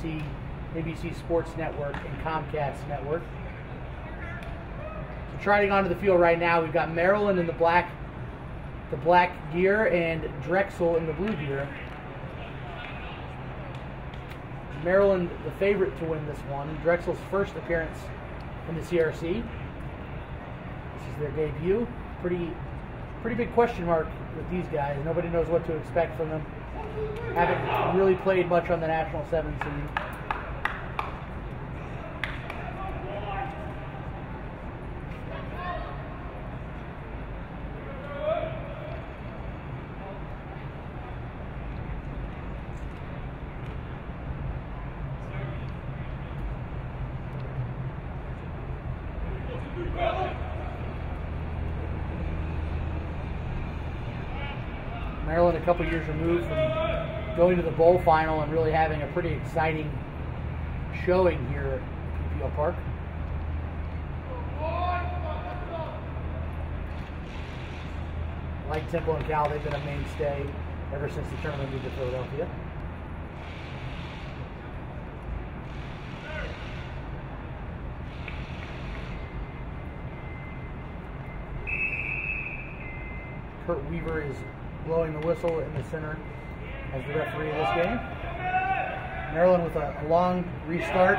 ABC Sports Network, and Comcast Network. So trotting onto the field right now, we've got Maryland in the black gear and Drexel in the blue gear. Maryland the favorite to win this one. Drexel's first appearance in the CRC. This is their debut. Pretty big question mark with these guys. Nobody knows what to expect from them. Haven't really played much on the National 7 scene. Maryland a couple years removed from going to the bowl final and really having a pretty exciting showing here at PPL Park. Like Temple and Cal, they've been a mainstay ever since the tournament moved to Philadelphia. Kurt Weaver is blowing the whistle in the center as the referee of this game. Maryland with a long restart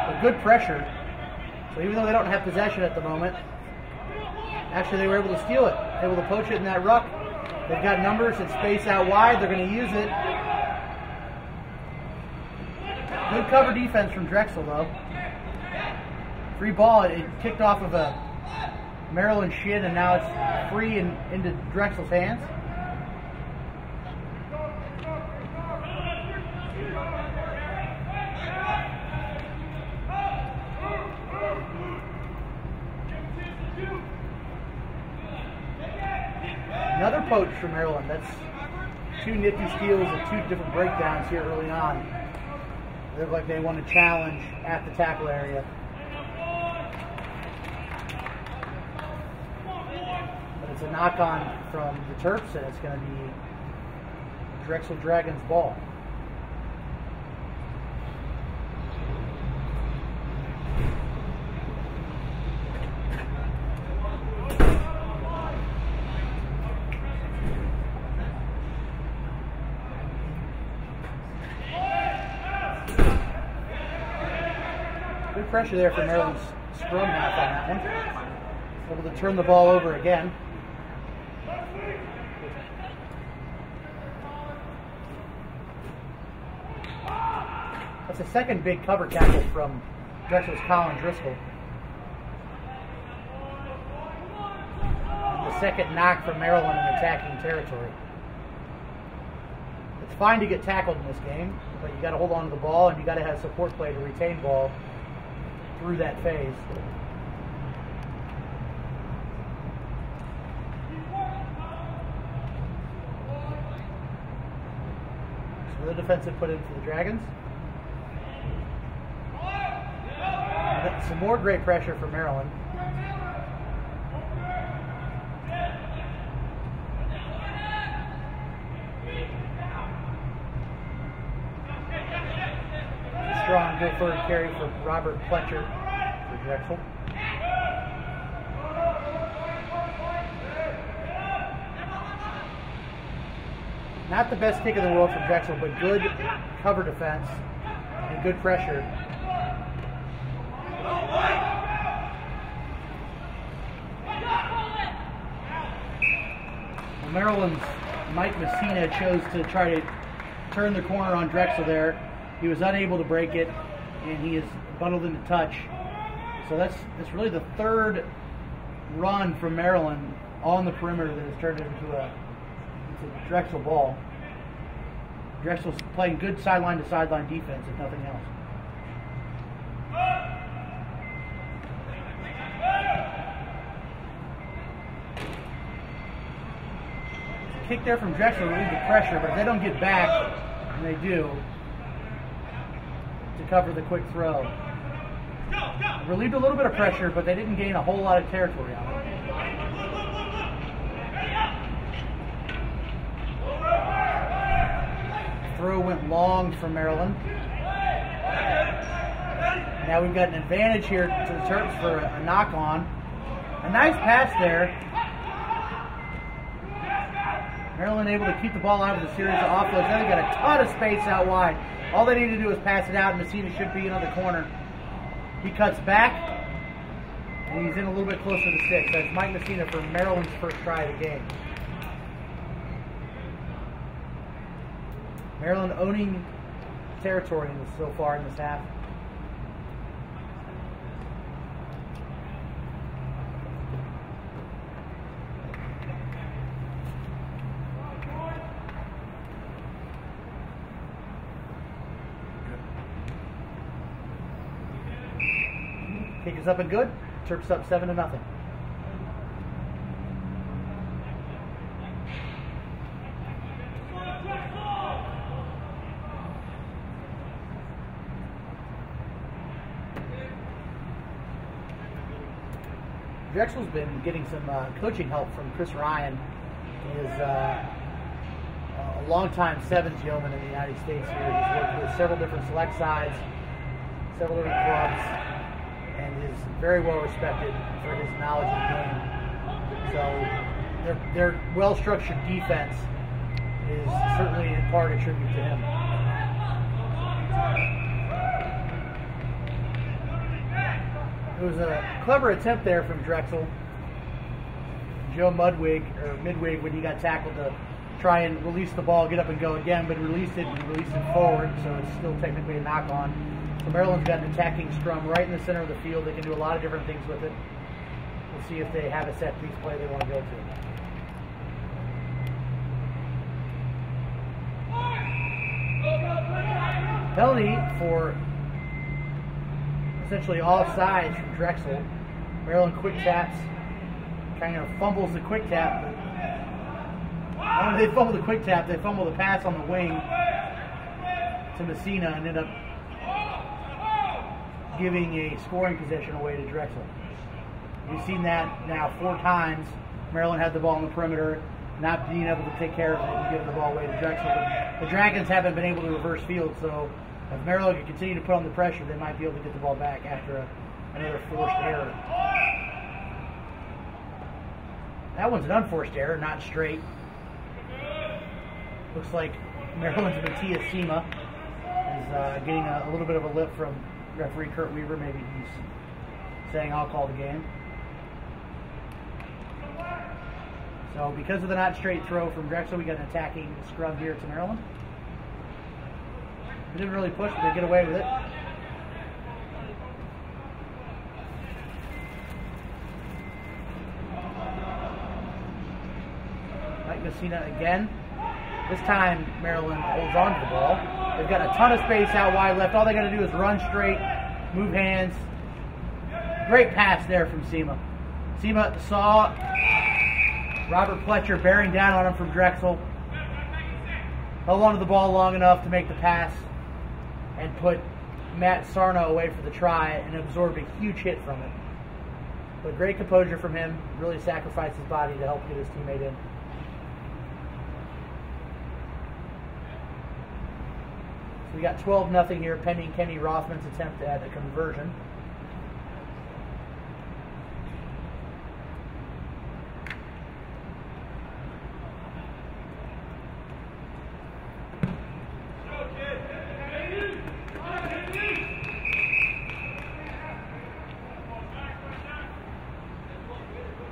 with good pressure. So even though they don't have possession at the moment, actually they were able to steal it, able to poach it in that ruck. They've got numbers and space out wide. They're going to use it. Good cover defense from Drexel though. Free ball, it kicked off of a Maryland shin and now it's free and into Drexel's hands. Another poach from Maryland. That's two nifty steals and two different breakdowns here early on. They look like they want to challenge at the tackle area. But it's a knock-on from the Terps, and it's going to be Drexel Dragons ball. Good pressure there for Maryland's scrum half on that one. Able to turn the ball over again. That's a second big cover tackle from Drexel's Colin Driscoll. And the second knock from Maryland in attacking territory. It's fine to get tackled in this game, but you got to hold on to the ball and you got to have support play to retain ball through that phase. So the defensive put in for the Dragons. Some more great pressure for Maryland. Strong go-forward carry for Robert Fletcher for Drexel. Not the best kick in the world from Drexel, but good cover defense and good pressure. Well, Maryland's Mike Messina chose to try to turn the corner on Drexel there. He was unable to break it, and he is bundled into touch. So that's really the third run from Maryland on the perimeter that has turned it into a Drexel ball. Drexel's playing good sideline to sideline defense, if nothing else. Kick there from Drexel to relieve the pressure, but if they don't get back, and they do, to cover the quick throw. Relieved a little bit of pressure, but they didn't gain a whole lot of territory on it. Throw went long for Maryland. Now we've got an advantage here to the Terps for a knock on. A nice pass there. Maryland able to keep the ball out with a series of offloads. Now they've got a ton of space out wide. All they need to do is pass it out, and Messina should be in on the corner. He cuts back, and he's in a little bit closer to 6. That's Mike Messina for Maryland's first try of the game. Maryland owning territory so far in this half. Kick is up and good. Terps up 7-0. Drexel's been getting some coaching help from Chris Ryan. He is a longtime sevens yeoman in the United States here. He's worked with several different select sides, several different clubs, and is very well respected for his knowledge of the game. So their well-structured defense is certainly in part a tribute to him. It was a clever attempt there from Drexel. Joe Midwig when he got tackled to try and release the ball, get up and go again, but released it forward, so it's still technically a knock-on. So Maryland's got an attacking scrum right in the center of the field. They can do a lot of different things with it. We'll see if they have a set piece play they want to go to. Penalty for essentially all sides from Drexel. Maryland quick taps, kind of fumbles the quick tap. But when they fumble the quick tap, they fumble the pass on the wing to Messina and end up giving a scoring possession away to Drexel. We've seen that now 4 times. Maryland had the ball on the perimeter, not being able to take care of it and give the ball away to Drexel. But the Dragons haven't been able to reverse field, so if Maryland can continue to put on the pressure, they might be able to get the ball back after another forced error. That one's an unforced error, not straight. Looks like Maryland's Matthias Sema is getting a little bit of a lip from referee Kurt Weaver. Maybe he's saying, I'll call the game. So because of the not straight throw from Drexel, we got an attacking scrum here to Maryland. They didn't really push, but they get away with it. Mike Messina again. This time Maryland holds on to the ball. They've got a ton of space out wide left. All they got to do is run straight, move hands. Great pass there from Sema. Sema saw Robert Pletcher bearing down on him from Drexel. Held onto the ball long enough to make the pass and put Matt Sarno away for the try and absorbed a huge hit from it. But great composure from him. Really sacrificed his body to help get his teammate in. So we got 12-0 here pending Kenny Rothman's attempt at a conversion.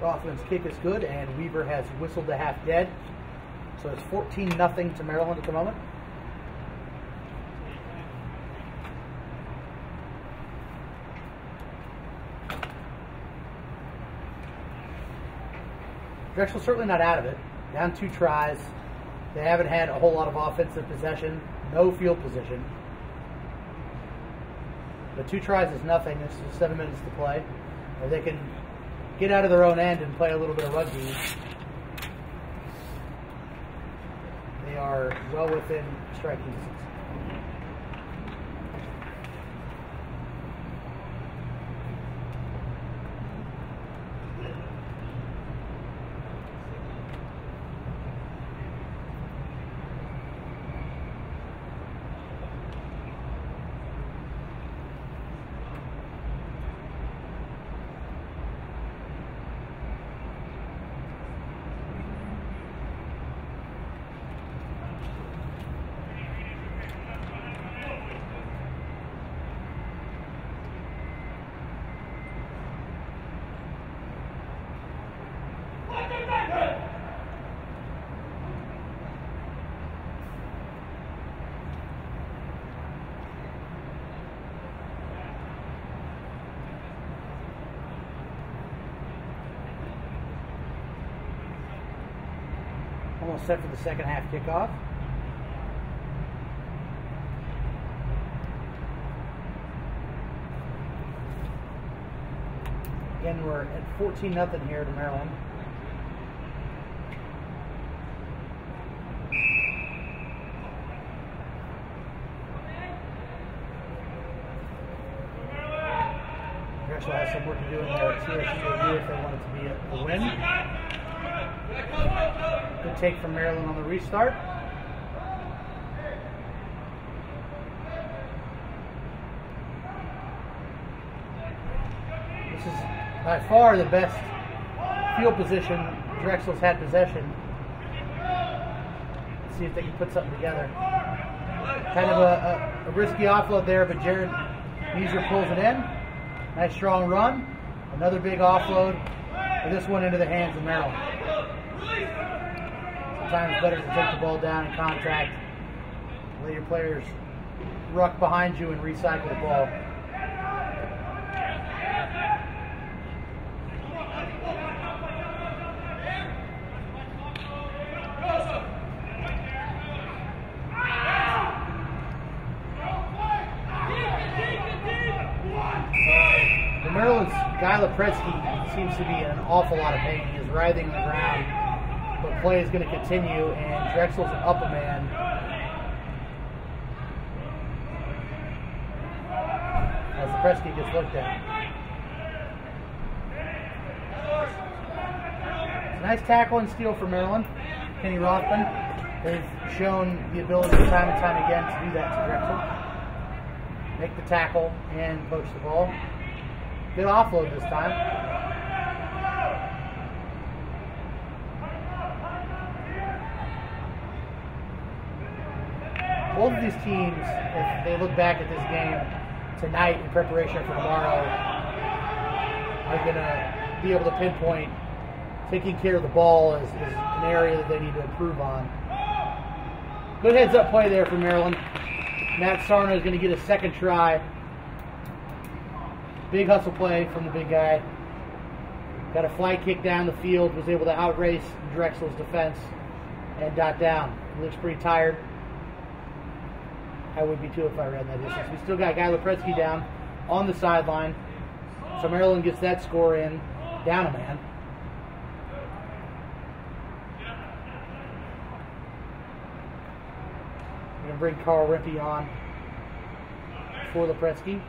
Rothman's kick is good, and Weaver has whistled the half dead. So it's 14-0 to Maryland at the moment. Drexel's certainly not out of it. Down 2 tries. They haven't had a whole lot of offensive possession, no field position. But 2 tries is nothing. This is 7 minutes to play. Or they can get out of their own end and play a little bit of rugby. They are well within striking distance. Almost set for the second half kickoff. Again, we're at 14-0 here to Maryland. Drexel has some work to do in their TSU review if they want it to be a win. Good take from Maryland on the restart. This is by far the best field position Drexel's had possession. Let's see if they can put something together. Kind of a risky offload there, but Jared Measer pulls it in. Nice strong run. Another big offload. And this one into the hands of Maryland. Sometimes it's better to take the ball down in contact. Let your players ruck behind you and recycle the ball. Maryland's Guy Lepretsky seems to be in an awful lot of pain. He is writhing on the ground, but play is going to continue, and Drexel's up a man. As Lepretsky gets looked at. It's a nice tackle and steal for Maryland. Kenny Rothman. They've shown the ability time and time again to do that to Drexel. Make the tackle and poach the ball. Good offload this time. Both of these teams, if they look back at this game tonight in preparation for tomorrow, are going to be able to pinpoint taking care of the ball as an area that they need to improve on. Good heads-up play there for Maryland. Matt Sarno is going to get a second try. Big hustle play from the big guy. Got a fly kick down the field, was able to outrace Drexel's defense and dot down. He looks pretty tired. I would be too if I ran that distance. We still got Guy Lepretsky down on the sideline. So Maryland gets that score in, down a man. We're going to bring Carl Rimpey on for Lepretsky.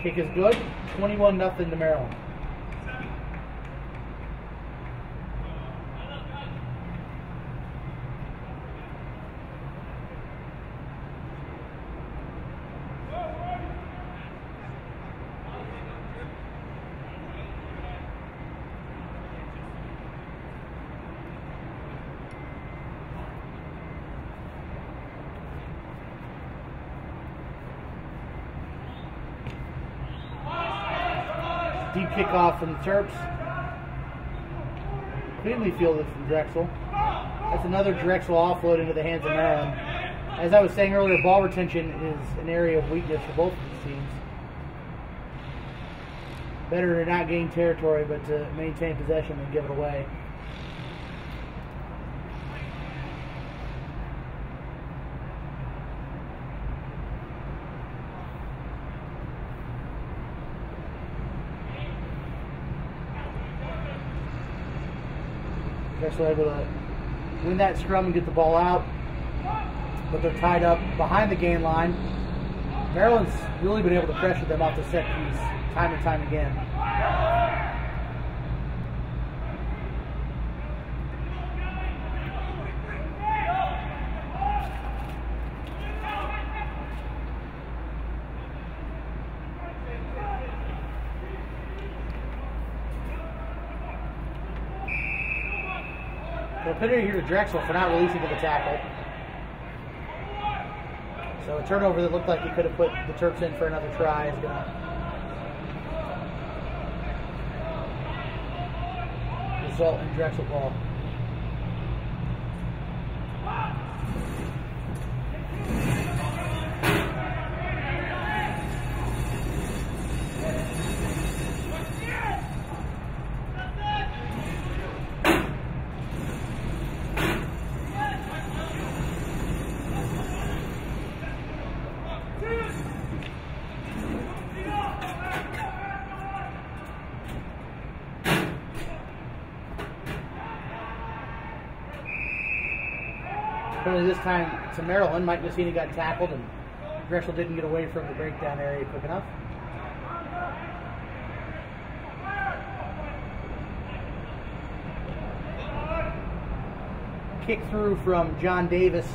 Kick is good. 21-0 to Maryland. Deep kickoff from the Terps. Cleanly fielded from Drexel. That's another Drexel offload into the hands of Maryland. As I was saying earlier, ball retention is an area of weakness for both of these teams. Better to not gain territory, but to maintain possession and give it away. Drexel able to win that scrum and get the ball out, but they're tied up behind the gain line. Maryland's really been able to pressure them off the set piece time and time again. So penalty here to Drexel for not releasing to the tackle. So a turnover that looked like he could have put the Terps in for another try is going to result in Drexel ball. Penalty this time to Maryland. Mike Messina got tackled, and Drexel didn't get away from the breakdown area quick enough. Kick through from John Davis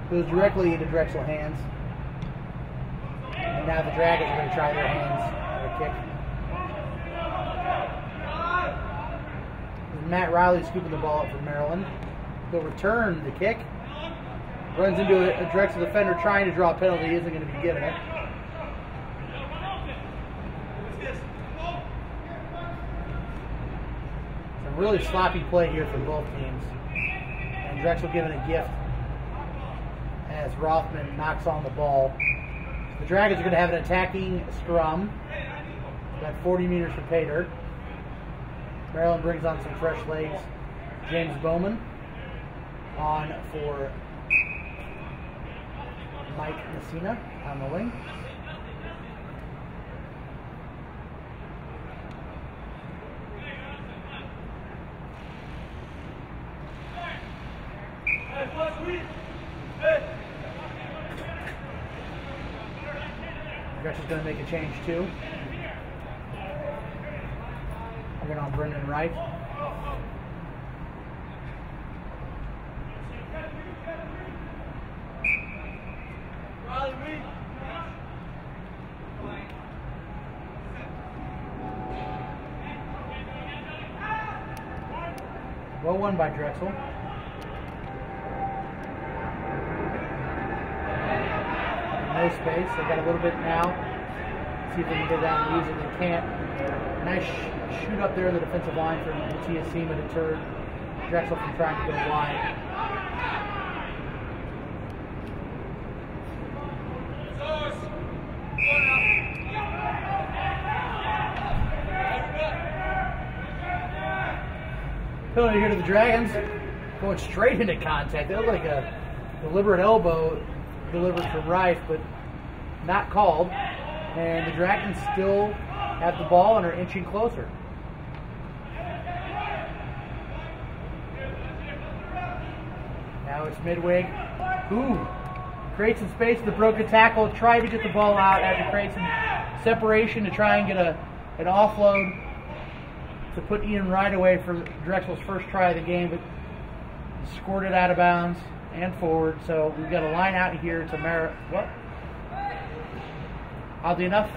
goes directly into Drexel hands. And now the Dragons are going to try their hands at a kick. Matt Riley scooping the ball up for Maryland. They'll return the kick. Runs into a Drexel defender trying to draw a penalty. Isn't going to be given it. Some really sloppy play here from both teams. And Drexel given a gift as Rothman knocks on the ball. The Dragons are going to have an attacking scrum. About 40 meters for pay dirt. Maryland brings on some fresh legs. James Bowman on for Mike Messina on the wing. Drexel's going to make a change too. Bringing on Brendan Wright. Well won by Drexel. No space. They got a little bit now. See if they can go down and use it. They can't. Nice shoot up there in the defensive line from Matthias Seema deterred Drexel from trying to go wide. Penalty here to the Dragons. Going straight into contact. That looked like a deliberate elbow delivered from Rife, but not called. And the Dragons still have the ball and are inching closer. Now it's Midwig, who creates some space with the broken tackle, tried to get the ball out after creating some separation to try and get an offload to put Ian Wright away for Drexel's first try of the game, but scored it out of bounds and forward. So we've got a line out here to oddly enough,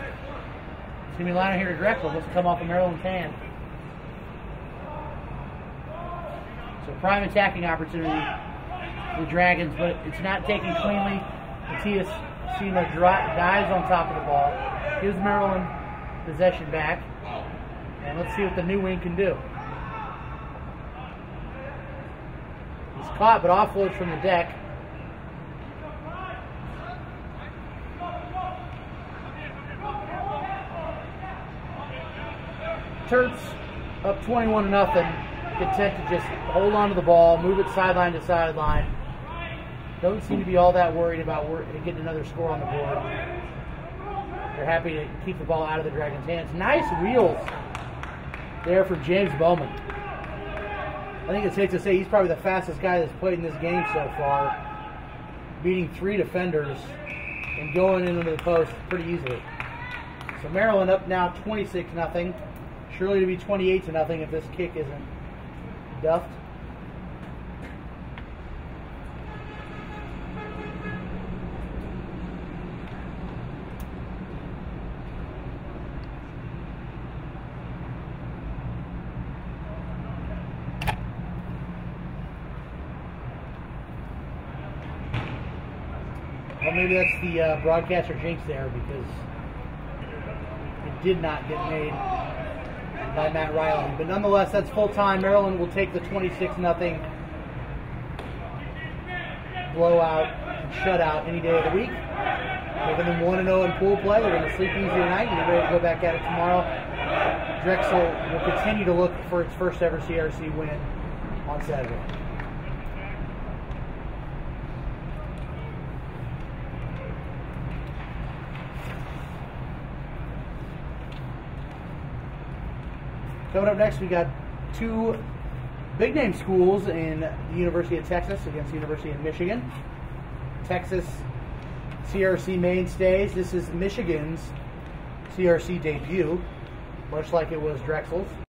it's going to be a line out here to Drexel. Let's come off a Maryland can. So prime attacking opportunity for the Dragons, but it's not taken cleanly. Matthias Seema dives on top of the ball, gives Maryland possession back, and let's see what the new wing can do. He's caught, but offloads from the deck. Terps up 21-0, content to just hold on to the ball, move it sideline to sideline. Don't seem to be all that worried about getting another score on the board. They're happy to keep the ball out of the Dragons' hands. Nice wheels there for James Bowman. I think it's safe to say he's probably the fastest guy that's played in this game so far, beating 3 defenders and going into the post pretty easily. So Maryland up now 26-0. Surely to be 28-0 if this kick isn't duffed. Well, maybe that's the broadcaster jinx there, because it did not get made by Matt Riley. But nonetheless, that's full time. Maryland will take the 26-0 blowout and shutout any day of the week. Making them 1-0 in pool play. They're going to sleep easy tonight and get ready to go back at it tomorrow. Drexel will continue to look for its first ever CRC win on Saturday. Coming up next, we got 2 big name schools in the University of Texas against the University of Michigan. Texas CRC mainstays. This is Michigan's CRC debut, much like it was Drexel's.